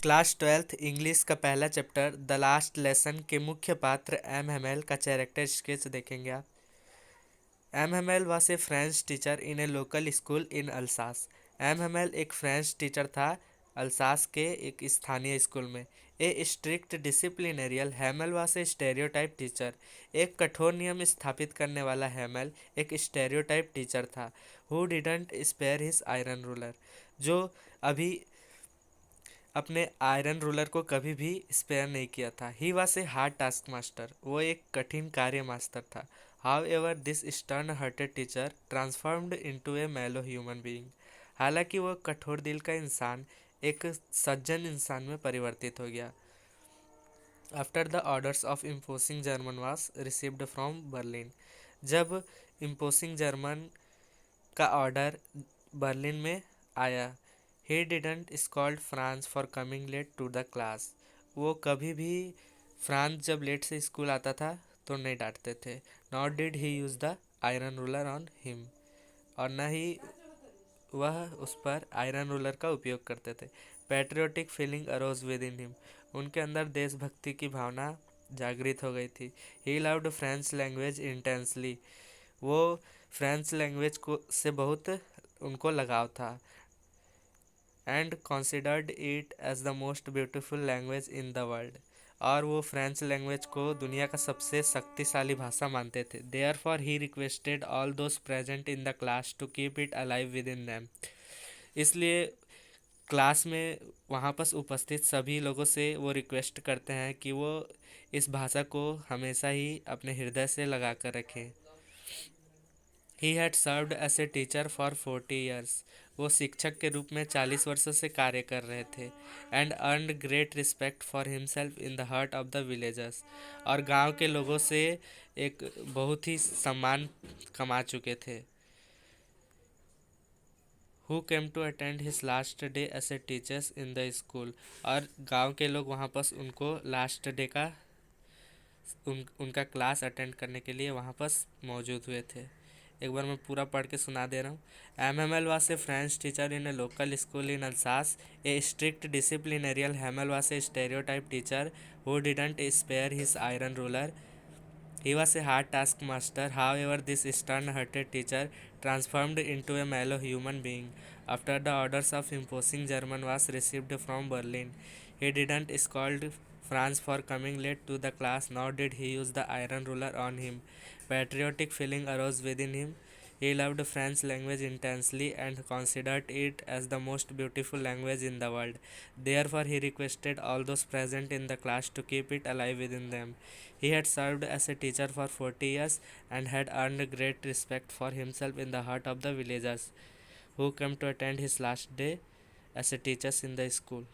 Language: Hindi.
क्लास 12th इंग्लिश का पहला चैप्टर द लास्ट लेसन के मुख्य पात्र एम हेमेल का कैरेक्टर स्केच देखेंगे आप। M Hamel was a French teacher in a local school in Alsace. M Hamel एक फ्रेंच टीचर था अल्सास के एक स्थानीय स्कूल में। A strict disciplinarian Hamel was a stereotype teacher. एक कठोर नियम स्थापित करने वाला हेमेल एक स्टेरियोटाइप टीचर था। Who didn't spare his iron ruler, जो अभी अपने आयरन रूलर को कभी भी स्पेयर नहीं किया था। He was a hard task master, वो एक कठिन कार्य मास्टर था। However this stern hearted teacher transformed into a mellow human being, हालांकि वो कठोर दिल का इंसान एक सज्जन इंसान में परिवर्तित हो गया। After the orders of imposing German was received from Berlin, जब इम्पोसिंग जर्मन का ऑर्डर बर्लिन में आया। He didn't scold Franz for coming late to the class, वो कभी भी फ्रांस जब लेट से स्कूल आता था तो नहीं डांटते थे। Not did he use the iron ruler on him, और न ही वह उस पर आयरन रूलर का उपयोग करते थे। Patriotic feeling arose within him, उनके अंदर देशभक्ति की भावना जागृत हो गई थी। He loved French language intensely, वो फ्रेंच लैंग्वेज को से बहुत उनको लगाव था। And considered it as the most beautiful language in the world, और वो फ्रेंच लैंग्वेज को दुनिया का सबसे शक्तिशाली भाषा मानते थे। Therefore he requested all those present in the class to keep it alive within them, इसलिए क्लास में वहाँ पर उपस्थित सभी लोगों से वो रिक्वेस्ट करते हैं कि वो इस भाषा को हमेशा ही अपने हृदय से लगा कर रखें। He had served as a teacher for 40 years, वो शिक्षक के रूप में 40 वर्षों से कार्य कर रहे थे। And earned great respect for himself in the heart of the villagers, और गांव के लोगों से एक बहुत ही सम्मान कमा चुके थे। Who came to attend his last day as a teachers in the school, और गांव के लोग वहाँ पर उनको लास्ट डे का उनका क्लास अटेंड करने के लिए वहाँ पर मौजूद हुए थे। एक बार मैं पूरा पढ़ के सुना दे रहा हूँ। M was a French teacher in a local school in Alsace. A strict disciplinarian Hamel was a stereotype teacher who didn't spare his iron ruler. He was a hard taskmaster, however, this stern-hearted teacher transformed into a mellow human being after the orders of imposing German was received from Berlin. He didn't scold France for coming late to the class, nor did he use the iron ruler on him. Patriotic feeling arose within him. He loved French language intensely and considered it as the most beautiful language in the world. Therefore, he requested all those present in the class to keep it alive within them. He had served as a teacher for 40 years and had earned great respect for himself in the heart of the villagers who came to attend his last day as a teacher in the school.